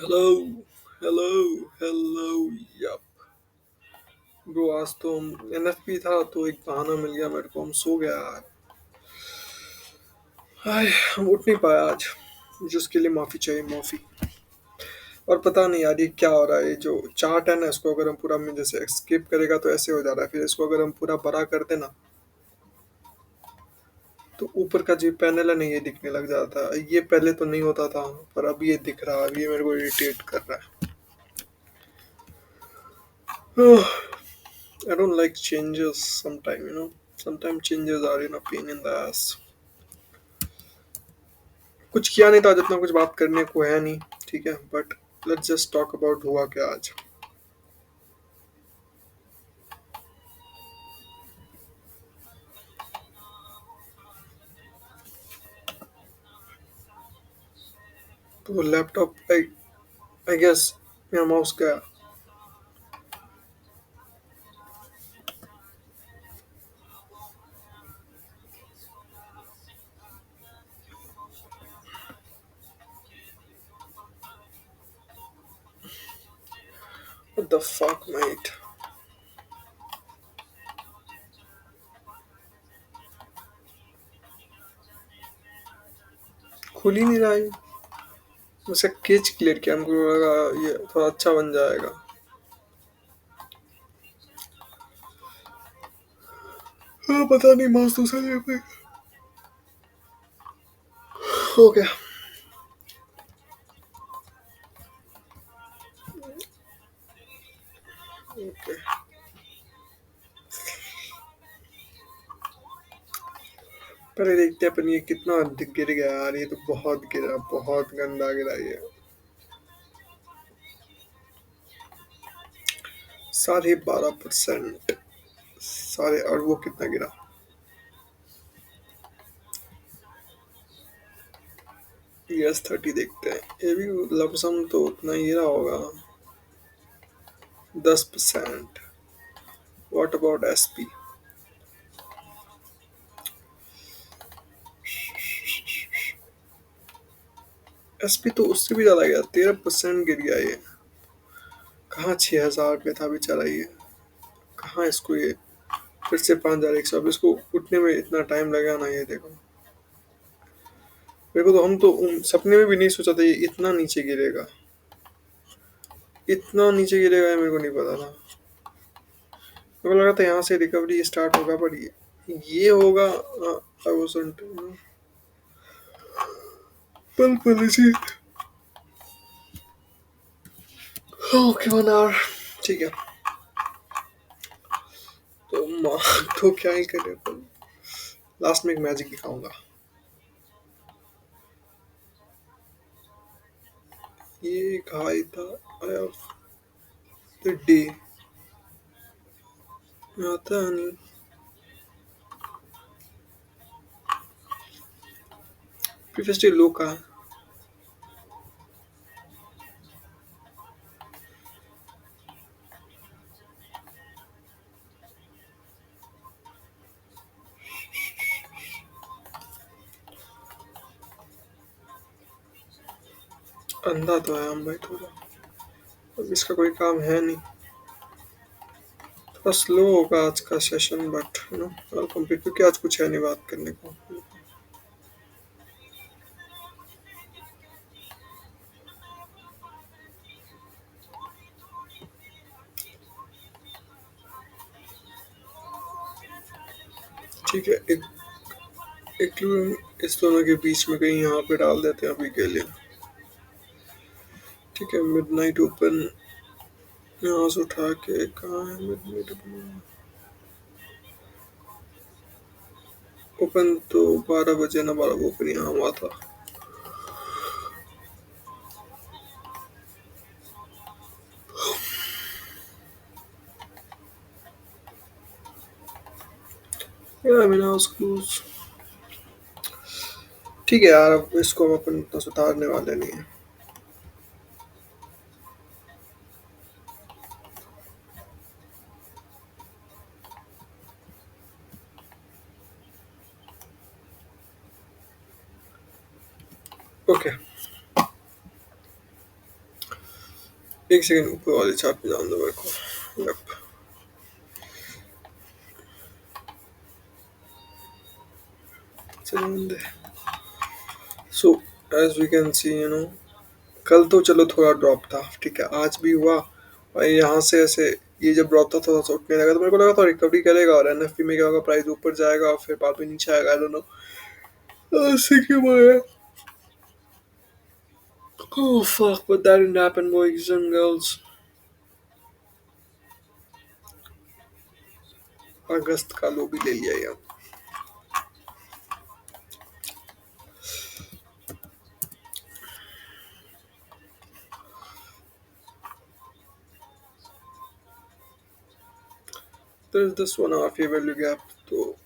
Hello hello hello. Yup bro, आज तो हम एनएफपी था तो एक बहाना मिल गया मेरे को। हम सो गया यार। हाय, हम उठ नहीं पाया आज। जिसके लिए माफी चाहिए, माफी। और पता नहीं यार ये क्या हो रहा है। ये जो चार्ट है ना, इसको अगर हम पूरा में जैसे स्किप करेगा तो ऐसे हो जा रहा है। फिर इसको अगर हम पूरा बड़ा कर देना तो ऊपर का जो पैनल है ना, ये दिखने लग जाता है। ये पहले तो नहीं होता था, पर अब ये दिख रहा है। अब ये मेरे को इरिटेट कर रहा है। I don't like changes sometime. Sometimes changes are a pain in the ass. कुछ किया नहीं था, जितना कुछ बात करने को है नहीं। ठीक है, but let's just talk about हुआ क्या आज। तो लैपटॉप आई गेस मेरा माउस गया। What the fuck mate। खुल ही नहीं रहा है। उसे केच क्लियर किया, हमको लगा ये थोड़ा अच्छा बन जाएगा। हाँ, पता नहीं माउस दूसरा जगह पे हो गया। ओके, पहले देखते हैं अपन ये कितना गिर गया यार। ये तो बहुत गिरा, बहुत गंदा गिरा ये। 12.5%। सारे, और वो कितना गिरा। ES30 देखते हैं। ये भी लमसम तो उतना ही रहा होगा, 10%। What about SP। SP तो उससे भी ज्यादा गया, 13% गिर गया ये। कहाँ 6,000 पे था बेचारा ये। कहाँ इसको ये फिर से 5,100। अब इसको उठने में इतना टाइम लगा ना, ये देखो। मेरे को तो, हम तो सपने में भी नहीं सोचा था ये इतना नीचे गिरेगा। इतना नीचे गिरेगा ये मेरे को नहीं पता था। मेरे को लगा था यहाँ से रिकवरी स्टार्ट होगा, पर ये होगा। आई वाजंट पल पल जी। Okay, 1 our. ठीक है। तो तो क्या ही करे अपन। लास्ट में एक मैजिक दिखाऊंगा। ये घाई था। आई ऑफ द डे आता नहीं। प्रीवियस डे लो का है। अंधा तो है हम भाई थोड़ा। अब इसका कोई काम है नहीं। थोड़ा स्लो होगा आज का सेशन, बट ऑल कंप्लीट, क्योंकि आज कुछ है नहीं बात करने को। ठीक है, एक clue इस दोनों के बीच में कहीं यहाँ पे डाल देते हैं अभी के लिए। ठीक है, मिडनाइट ओपन। यहाँ से उठा के कहाँ है मिडनाइट ओपन। ओपन तो 12 बजे ना, 12 ओपन यहाँ हुआ था। या मेरा क्लोज। ठीक है यार, अब इसको हम अपन इतना सुधारने वाले नहीं है। ओके। एक सेकंड ऊपर वाले चार्ट पे जान दो मेरे को। यप। चलें दे। So as we can see कल तो चलो थोड़ा ड्रॉप था, ठीक है, आज भी हुआ। और यहाँ से ऐसे ये जब ड्रॉप था थोड़ा सा उठने लगा तो मेरे को लगा था रिकवरी करेगा और एनएफपी में क्या होगा, प्राइस ऊपर जाएगा और फिर बाद में नीचे आएगा, आई डोंट नो ऐसे क्यों आया। Oh fuck, but that didn't happen, boys and girls. अगस्त का लो भी ले लिया यार। There's this 1 hour fair value gap, तो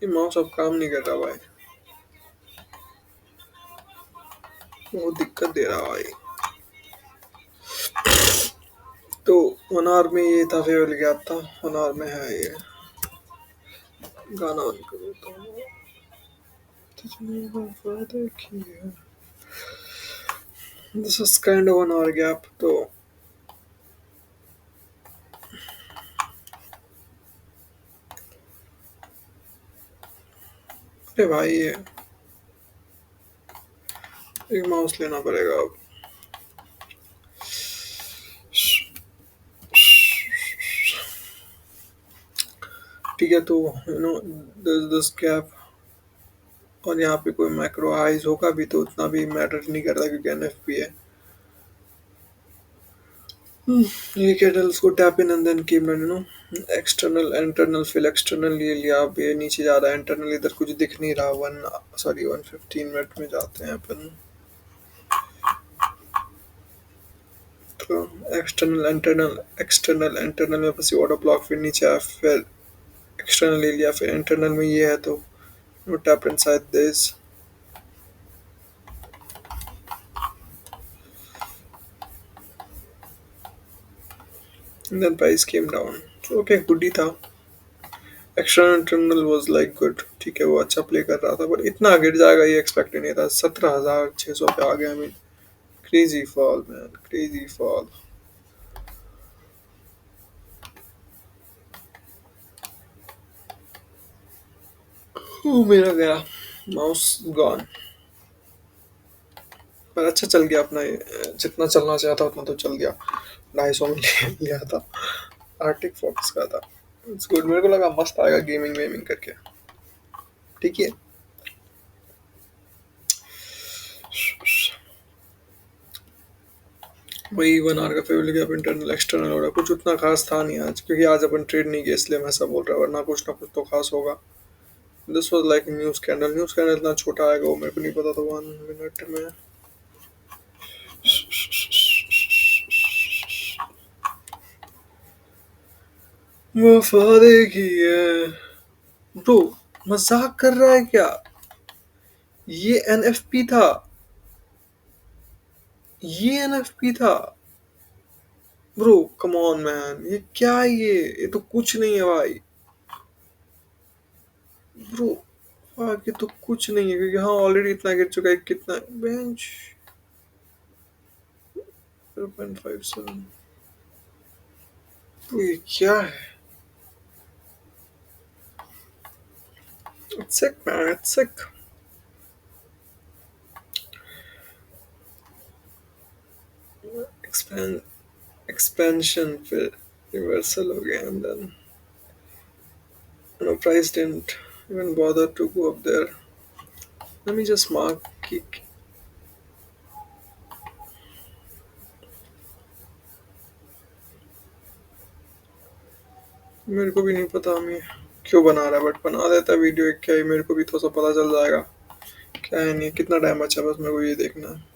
ये माउस अब काम नहीं कर रहा भाई, वो दिक्कत दे रहा भाई। तो 1 hour में ये था फेयर वैल्यू गैप था, 1 hour में है ये। गाना बंद कर देता हूँ। तुझने वफा किया। This is kind of 1 hour gap, तो अरे भाई ये एक माउस लेना पड़ेगा अब। ठीक है, तो दिस गैप और यहाँ पे कोई मैक्रो हाइज होगा भी तो उतना भी मैटर नहीं करता क्योंकि एनएफपी है। ये कैटल्स को tap in and then keep external internal fill external ले लिया, अब ये नीचे जा रहा है, इंटरनल इधर कुछ दिख नहीं रहा। 115 मिनट में जाते हैं अपन। तो एक्सटर्नल इंटरनल में बस ऑटो ब्लॉक, फिर नीचे आया, फिर एक्सटर्नल ले लिया, फिर इंटरनल में ये है तो no tap inside this then price came down. तो ओके, गुड ही था। External terminal was like good, ठीक है, वो अच्छा प्ले कर रहा था, पर इतना गिर जाएगा ये एक्सपेक्ट नहीं था। 17,600 पे आ गया। I mean crazy fall man, crazy fall. मेरा गया माउस गॉन, पर अच्छा चल गया अपना ये, जितना चलना चाहता था उतना तो चल गया। 250 में ले लिया था, आर्टिक फॉक्स का था। इट्स गुड, मेरे को लगा मस्त आएगा गेमिंग वेमिंग करके, ठीक है। वही 1 hour का फेवल गया, इंटरनल एक्सटर्नल हो रहा, कुछ उतना खास था नहीं आज, क्योंकि आज अपन ट्रेड नहीं किया इसलिए मैं ऐसा बोल रहा हूँ, वरना कुछ ना कुछ तो खास होगा। This was like news candle इतना छोटा आएगा वो मेरे को नहीं पता था 1 मिनट में। वफादे की है ब्रो, मजाक कर रहा है क्या? ये एनएफपी था, ये एनएफपी था ब्रो, कम ऑन मैन, ये क्या है ये तो कुछ नहीं है भाई ब्रो। ये तो कुछ नहीं है क्योंकि हाँ ऑलरेडी इतना गिर चुका है, कितना बेंच 0.57। तो ये क्या है? It's sick man, it's sick. Expand expansion फिर रिवर्सल हो गया and then price didn't even bother to go up there। let me just mark कि मेरे को भी नहीं पता हमें क्यों बना रहा है, बट बना देता वीडियो एक, क्या है मेरे को भी थोड़ा सा पता चल जाएगा क्या है नहीं। कितना टाइम बचा, बस मेरे को ये देखना है।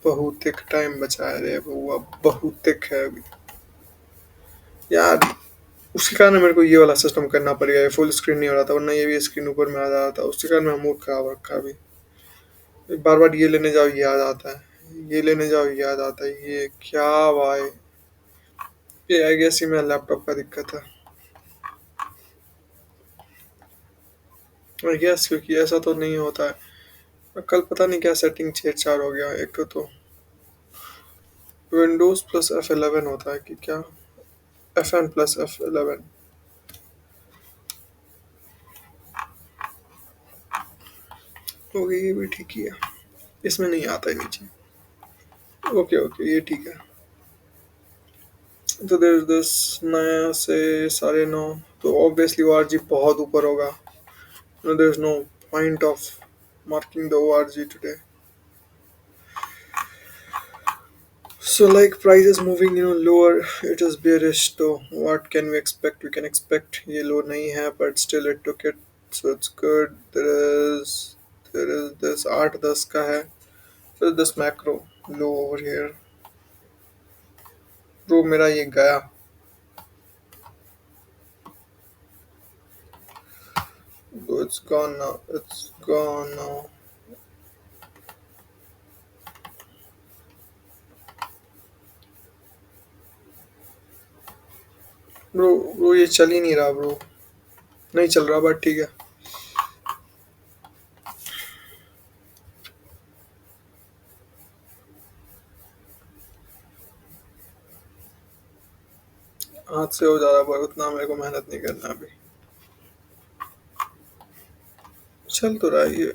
बहुत एक टाइम बचा है रे बउआ, बहुत एक है अभी यार। उसके कारण मेरे को ये वाला सिस्टम करना पड़ेगा, ये फुल स्क्रीन नहीं हो रहा था, वरना ये भी स्क्रीन ऊपर में आ रहा था, उसके कारण मेरा मूड खराब रखा अभी। बार बार ये लेने जाओ ये याद आता है, ये लेने जाओ ये याद आता है, ये क्या भाई। ये आई गेस ये मेरा लैपटॉप का दिक्कत है। आई गेस क्योंकि ऐसा तो नहीं होता है। कल पता नहीं क्या सेटिंग छेड़छाड़ हो गया, एक तो विंडोज प्लस F11 होता है कि क्या, FN प्लस F11। ओके ये भी ठीक ही है, इसमें नहीं आता है नीचे। ओके ओके ये ठीक है। तो देर दिस नया से 9:30, तो ऑब्वियसली ORG बहुत ऊपर होगा। No, there's no point of marking the ORG today. So like price is moving, lower. It is bearish. So what can we expect? We can expect ये low नहीं है, but still it took it, so it's good. There is this 8-10 का है. There is this macro low over here. Bro मेरा ये गया. Bro, it's gone now. It's gone now. Bro ये चल ही नहीं रहा bro. नहीं चल रहा but ठीक है. हाथ से हो जा रहा पर उतना मेरे को मेहनत नहीं करना अभी. चल तो रहा है ये.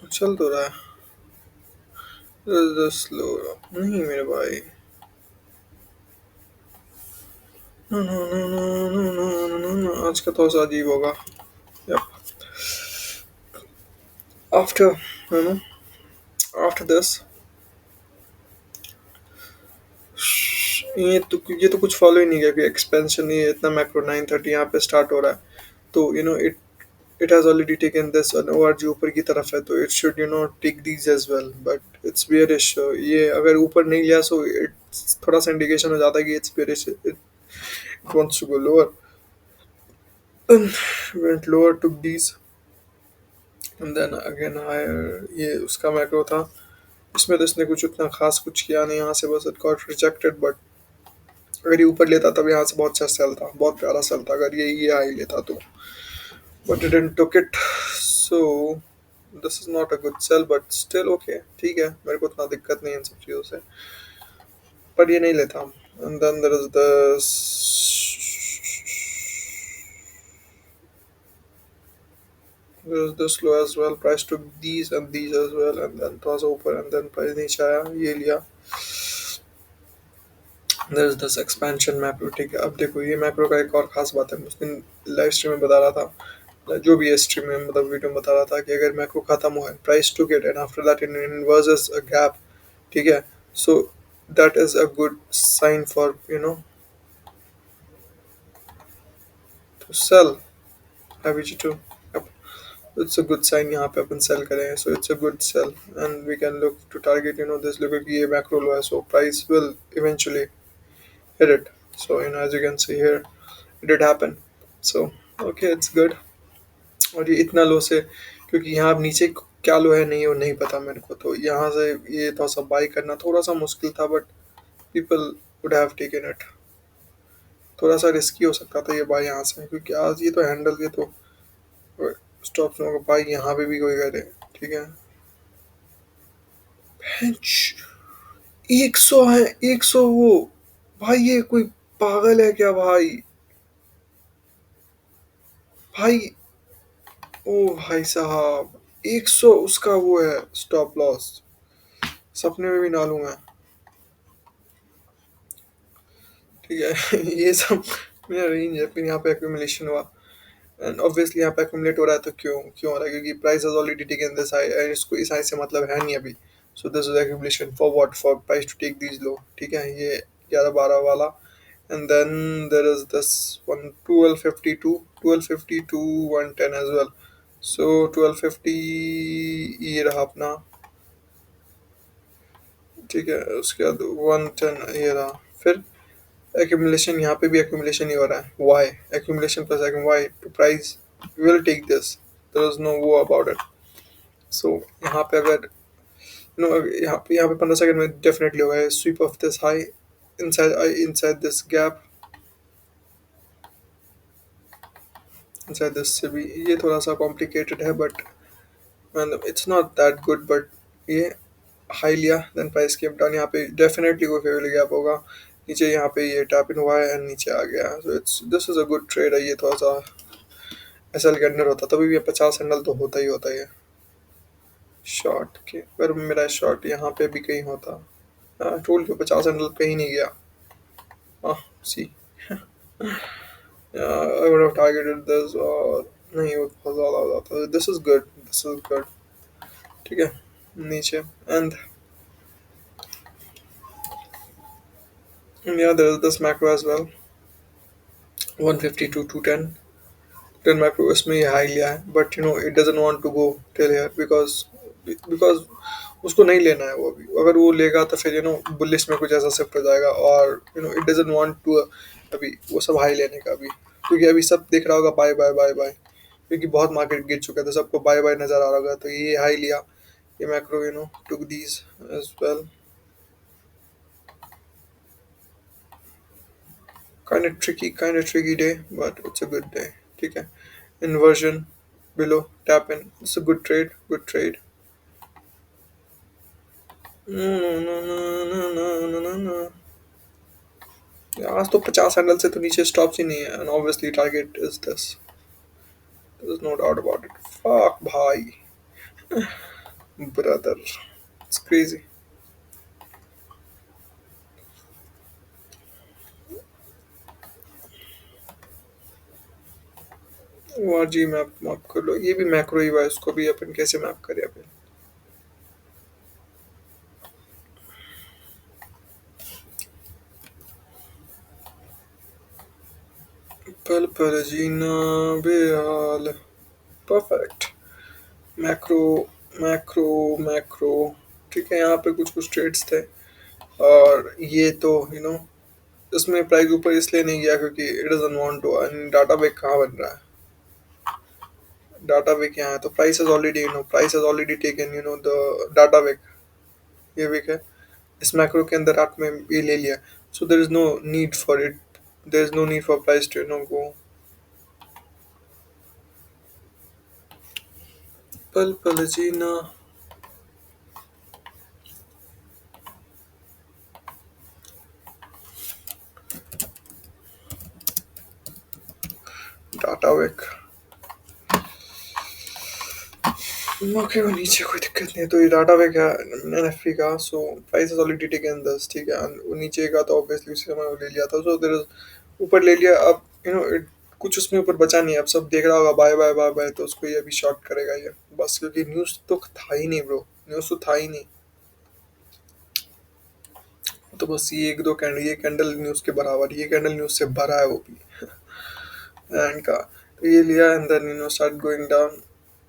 चल तो रहा है. स्लो नहीं मेरे भाई. No no no no no no no no आज का तो अजीब होगा. After you know after this ये तो कुछ फॉलो ही नहीं किया कि एक्सपेंशन, ये इतना मैक्रो 9:30 यहाँ पे स्टार्ट हो रहा है. तो it has already taken this और ORG ऊपर की तरफ है, तो it should take these as well, but it's bearish. ये अगर ऊपर नहीं लिया सो इट थोड़ा सा इंडिकेशन हो जाता है कि it's bearish. It wants to go lower and went lower, took these and then again higher. ये उसका मैक्रो था. इसमें तो इसने कुछ उतना खास कुछ किया नहीं, यहाँ से बस इट गॉट रिजेक्टेड. बट अगर ये ऊपर लेता तब यहाँ से बहुत अच्छा सेल था, बहुत प्यारा सेल था अगर ये हाई लेता तो. But it didn't took it, so this is not a good sell, but still okay ठीक है, मेरे को उतना दिक्कत नहीं है इन सब चीज़ों से. पर ये नहीं लेता. And then there is the there's this low as well. Price took these and these as well, and then थोड़ा सा ऊपर and then price नीचे आया, ये लिया. there's this expansion macro. ठीक है, अब देखो ये मैक्रो का एक और खास बात है. उस दिन लाइव स्ट्रीम में बता रहा था, जो भी है स्ट्रीम में मतलब वीडियो में बता रहा था कि अगर मैक्रो खत्म हुआ, price to get and after that in inverses a gap, ठीक है, so that is a good sign for to sell. Heavy to, it's a good sign यहाँ पे अपन सेल करें, so it's a good sell and we can look to target this look कि ये macro low है, so price will eventually hit it. So as you can see here it did happen, so okay it's good. और ये इतना लो से, क्योंकि यहाँ अब नीचे क्या लो है नहीं, वो नहीं पता मेरे को, तो यहाँ से ये थोड़ा सा बाई करना थोड़ा सा मुश्किल था, but people would have taken it. थोड़ा सा रिस्की हो सकता था ये बाई यहाँ से, क्योंकि आज ये तो हैंडल ये तो स्टॉप बाई यहाँ पे भी कोई करे, ठीक है. 100 है, 100 वो. भाई ये कोई पागल है क्या भाई. भाई ओ भाई साहब, 100 उसका वो है स्टॉप लॉस. सपने में भी ना लूँ मैं, ठीक है. ये सब मेरा रेंज है. फिर यहाँ पे एक्यूमुलेशन हुआ एंड ऑब्वियसली यहाँ पे एक्यूमुलेट हो रहा है, तो क्यों क्यों हो रहा है, क्योंकि price has already taken this high and इसको इस हाई से मतलब है नहीं अभी. So this is accumulation for what, for price to take these low, ठीक है. ये 11-12 वाला. And then there is this one 1252, 1252 110 as well. So 1250 ये रहा अपना, ठीक है. उसके बाद 110 ये रहा. फिर accumulation, यहाँ पे भी accumulation ही हो रहा है. Why? Accumulation plus why to price will take this. There is no wo about it. So यहाँ पे अगर यहाँ पे 15 सेकंड में डेफिनेटली होगा sweep of this high inside this gap, inside this से भी ये थोड़ा सा complicated है, but it's not that good, but ये हाई लिया, देन प्राइस केम डाउन, यहाँ पे डेफिनेटली कोई फेवरेट गैप होगा, नीचे यहाँ पे ये टैप इन हुआ है एंड नीचे आ गया, so it's this is a good trade है। ये थोड़ा सा एसएल के अंडर होता तभी भी 50 हैंडल तो होता ही होता है शॉर्ट के, पर मेरा शॉर्ट यहाँ पे भी कहीं होता, टोल पे 50 हैंडल कहीं नहीं गया। हाँ see, I would have targeted this, और नहीं वो बहुत ज़्यादा हो जाता, this is good, this is good. ठीक है, नीचे and yeah, there is this macro as well, 150 to 210, 10 macro इसमें ये हाई लिया है, but you know it doesn't want to go till here because उसको नहीं लेना है वो अभी, अगर वो लेगा तो फिर यू नो बुलिश में कुछ ऐसा शिफ्ट हो जाएगा, और you know it doesn't want to अभी वो सब हाई लेने का अभी, क्योंकि अभी सब देख रहा होगा बाय बाय बाय बाय, क्योंकि बहुत मार्केट गिर चुका था, सबको बाय बाय नजर आ रहा होगा, तो ये हाई लिया, ये macro you know took these as well, kind of tricky day, but it's a good day. ठीक है, inversion below tap in, it's a good trade, good trade. No no no no no no no no, आज तो 50 handle से तो नीचे stops ही नहीं है, and obviously target is this, there's no doubt about it. Fuck भाई, brother, it's crazy. वो जी map map कर लो, ये भी मैक्रो ही हुआ है, इसको भी अपन कैसे मैप करें अभी। पल पल जीना बेहाल, परफेक्ट, मैक्रो मैक्रो मैक्रो। ठीक है, यहाँ पे कुछ कुछ ट्रेड्स थे, और ये तो यू नो इसमें प्राइस ऊपर इसलिए नहीं गया क्योंकि it doesn't want to, and data back कहाँ बन रहा है, डाटा बेक यहाँ है, तो price has already you know price has already taken you know the data back, ये बेक है, इस मैक्रो के अंदर आपने ये ले लिया, so there is no need for it, there is no need for price to you know go. पल पल जीना, डाटा बेक, ओके वो नीचे कोई दिक्कत नहीं है, तो ये डाटा पे क्या एनएफपी का, so price is already taken 10, ठीक है, and वो नीचे का तो ऑब्वियसली उसी समय वो ले लिया था, सो देयर इज ऊपर ले लिया, अब यू नो इट कुछ उसमें ऊपर बचा नहीं है, अब सब देख रहा होगा बाय बाय बाय बाय, तो उसको ये अभी शॉर्ट करेगा ये, बस क्योंकि न्यूज़ तो था ही नहीं ब्रो, न्यूज़ तो था ही नहीं, तो बस ये एक दो कैंडल, ये कैंडल न्यूज़ के बराबर, ये कैंडल न्यूज़ से भरा है वो भी एंड का, तो ये लिया and then you know start going down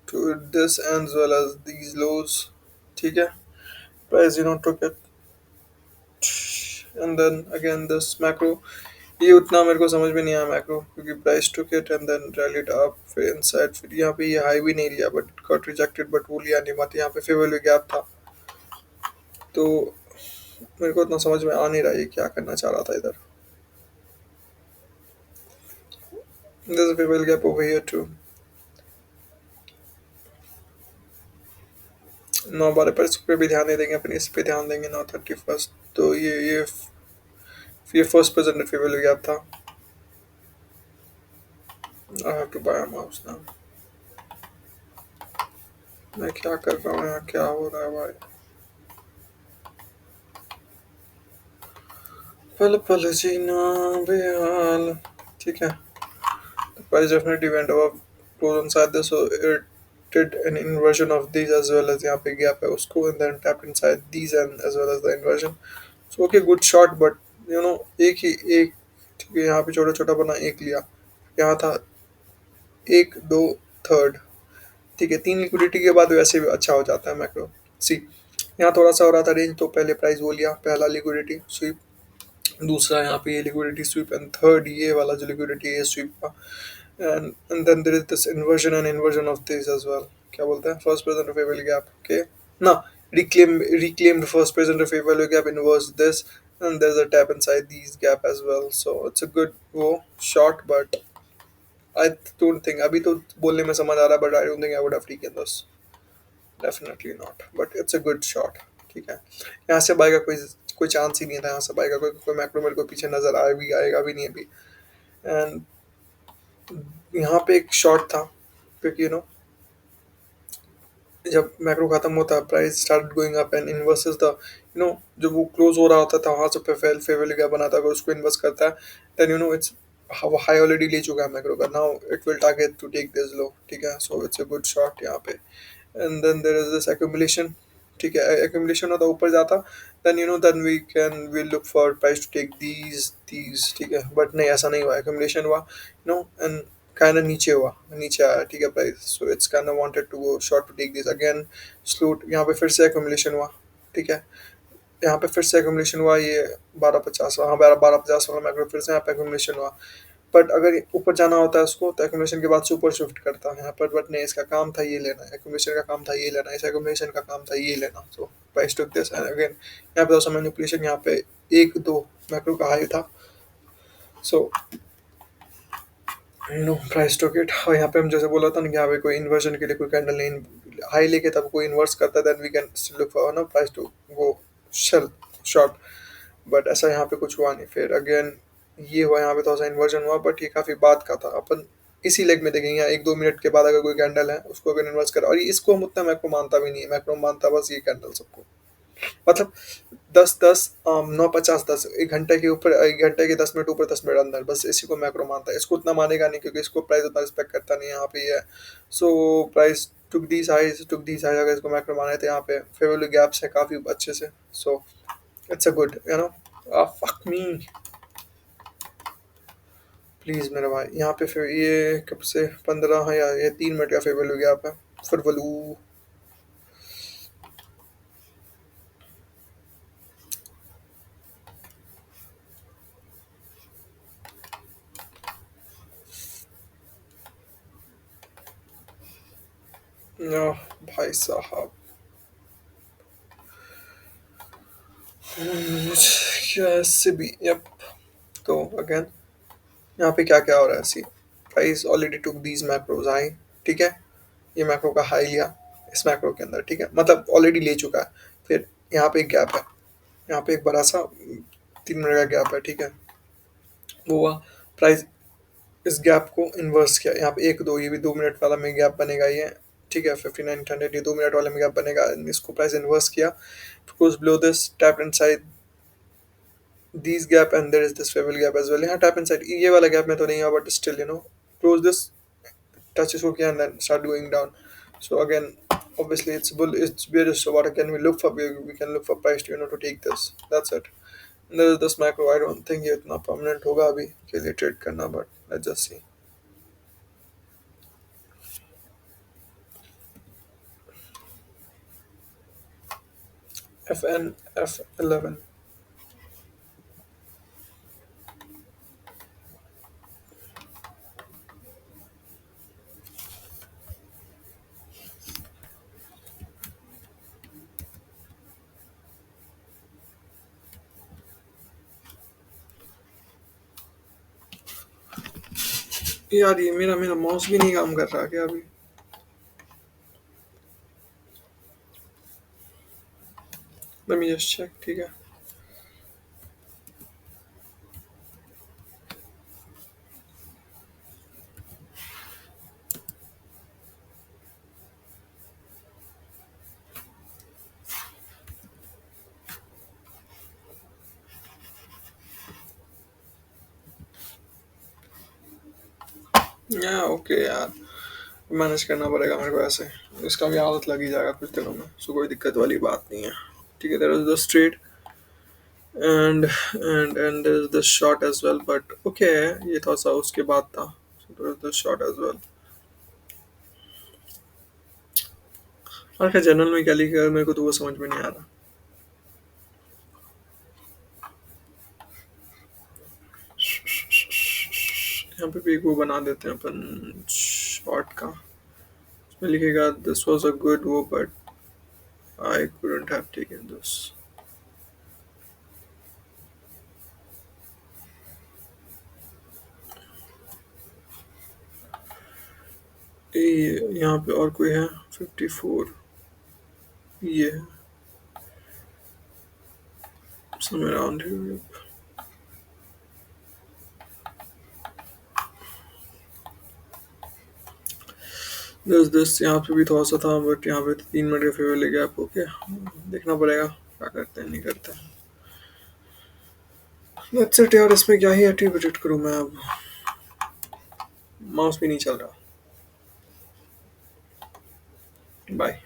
to this as well as these lows, ठीक है, price you know took it, and then again this macro, ये उतना मेरे को समझ में नहीं आया मैक्रो, क्योंकि price took it and then rallied up, फिर इनसाइड, फिर यहाँ पे ये हाई भी नहीं लिया बट गॉट रिजेक्टेड, बट वो लिया नहीं मत, यहाँ पे फेयर वैल्यू गैप था, तो मेरे को इतना समझ में आ नहीं रहा ये क्या करना चाह रहा था इधर, there's a fair value gap over here too, 9/12 पर इस पे भी ध्यान नहीं देंगे अपन, इस पे ध्यान देंगे 9/31, तो ये first present fair value gap था, I have to buy a mouse now. मैं क्या कर रहा हूँ यहाँ, क्या हो रहा है भाई, पल पल जीना बेहाल, ठीक है, the price definitely went above close on side this, so it did an inversion of these as well as यहाँ पे gap है उसको, and then tapped inside these and as well as the inversion, so okay good shot, but you know एक ठीक है, यहाँ पे छोटा छोटा बना एक लिया, यहाँ था एक दो थर्ड, ठीक है, तीन लिक्विडिटी के बाद वैसे भी अच्छा हो जाता है मैक्रो, सी यहाँ थोड़ा सा हो रहा था रेंज, तो पहले प्राइस वो लिया, पहला लिक्विडिटी स्वीप, दूसरा यहाँ पे ये लिक्विडिटी स्वीप, एंड थर्ड ये वाला जो लिक्विडिटी है स्वीप का, and then there is this inversion and inversion of this as well, क्या बोलते हैं, first present favour gap, okay ना, reclaimed first present of fair value gap inverse this, and there's a tap inside these gap as well, so it's a good वो shot, but I don't think अभी तो बोलने में समझ आ रहा है, but I don't think I would have taken this. Definitely not. But it's a good shot. ठीक है, यहाँ से बाई का कोई कोई चांस ही नहीं था, यहाँ से बाई का कोई मैक्रो मेरे को पीछे नजर आए भी आएगा भी नहीं अभी. एंड यहाँ पे एक शॉट था, क्योंकि जब मैक्रो खत्म होता है price start going up and inverses the जब वो क्लोज हो रहा होता था वहां से फेल फेवल क्या बनाता, अगर उसको इन्वर्स करता है देन इट्स हाई ऑलरेडी ले चुका है मैक्रो का, now it will target to take this low. ठीक है, so it's a good shot यहाँ पे. And then there is this accumulation. ठीक है, एक्यूमुलेशन होता ऊपर जाता, then then we look for price to take these. ठीक है, बट नहीं, ऐसा नहीं हुआ, एक्यूमुलेशन हुआ एंड kind of नीचे हुआ, नीचे आया. ठीक है price, so it's kind of wanted to go short to take this again. Slow यहाँ पे फिर से एक्यूमुलेशन हुआ. ठीक है, यहाँ पे फिर से एक्यूमुलेशन हुआ, ये 1250, हाँ 1250 वाला मैक्रो फिर से यहाँ पे एक्यूमुलेशन हुआ. बट अगर ऊपर जाना होता है उसको तो एक्यूमुलेशन के बाद से ऊपर शिफ्ट करता है यहाँ पर, बट नहीं, इसका काम था ये लेना, एक्यूमुलेशन का काम था ये लेना, इस एक्यूमुलेशन का काम था ये लेना. तो price took this and again यहाँ पे मैनिपुलेशन, यहाँ पे एक दो मैक्रो का हाई था, सो प्राइस टू इट. और यहाँ पे हम जैसे बोला था ना कि यहाँ पे कोई इन्वर्जन के लिए कोई कैंडल नहीं हाई लेके तब कोई इन्वर्स करता है, then we can still look for price to go sell short. But ऐसा यहाँ पे कुछ हुआ नहीं. फिर अगेन ये हुआ, यहाँ पे थोड़ा सा इन्वर्जन हुआ, बट ये काफी बाद का था. अपन इसी लेग में देखेंगे यहाँ 1-2 मिनट के बाद अगर कोई कैंडल है उसको अगर इन्वर्स कर, और इसको हम उतना मैक्रो मानता भी नहीं है, मैक्रो मानता बस ये कैंडल सबको, मतलब 10-10, 9-50-10, 1 घंटे के ऊपर, 1 घंटे के 10 मिनट ऊपर, 10 मिनट अंदर, बस इसी को मैक्रो मानता है. इसको उतना मानेगा नहीं क्योंकि इसको प्राइस उतना रिस्पेक्ट करता नहीं है, यहाँ पे ये है. सो प्राइस टुक दी साइज अगर इसको मैक्रो माने तो यहाँ पे फेवरेबल गैप्स है काफी अच्छे से. सो it's a good fuck me please मेरे भाई. यहाँ पे फिर ये कब से 15 है, या ये 3 मिनट का फेवरेबल गैप है फिर वलू. भाई साहब, कैसे भी. यप. तो अगेन यहाँ पे क्या क्या हो रहा है, see price already took these macros high. ठीक है, ये मैक्रो का हाई लिया इस मैक्रो के अंदर. ठीक है, मतलब ऑलरेडी ले चुका है. फिर यहाँ पे एक गैप है, यहाँ पे एक बड़ा सा 3 मिनट का गैप है. ठीक है, वो हुआ, प्राइस इस गैप को इन्वर्स किया, यहाँ पे 1-2, ये भी 2 मिनट वाला में गैप बनेगा ये. ठीक है, 5900, ये 2 मिनट वाले में गैप बनेगा, इसको प्राइस इन्वर्स किया, close below this, tap inside these gap, and there is this favorable gap as well. यहाँ tap inside ये वाला gap में तो नहीं है, but still close this, touch इसको किया and then start going down. So again obviously it's bearish, so what can we look for, we can look for price to to take this. That's it. And there is this macro, I don't think ये इतना permanent होगा अभी के लिए trade करना, but let's just see. FNF11. यार ये मेरा मेरा माउस भी नहीं काम कर रहा क्या अभी. Let me just check. ठीक है, या ओके यार, मैनेज करना पड़ेगा मेरे को ऐसे. इसका भी आदत लग ही जाएगा कुछ दिनों में, सो कोई दिक्कत वाली बात नहीं है. ठीक है, there is the straight and there is the short as well, but okay, ये थोड़ा सा उसके बाद था. So there is the short as well. और क्या जनरल में क्या लिखा है मेरे को तो वो समझ में नहीं आ रहा. यहाँ पे भी एक वो बना देते हैं अपन शॉट का, उसमें लिखेगा दिस वाज अ गुड वो, but I couldn't have taken this. ये यहाँ पे और कोई है 54, ये है somewhere around here. दस यहाँ पे भी थोड़ा सा था, बट यहाँ पे 3 मिनट का फेवर ले गया। ओके, देखना पड़ेगा क्या करते हैं नहीं करते हैं। That's it यार, इसमें क्या ही एट्रीब्यूट करूँ मैं अब, माउस भी नहीं चल रहा। बाय।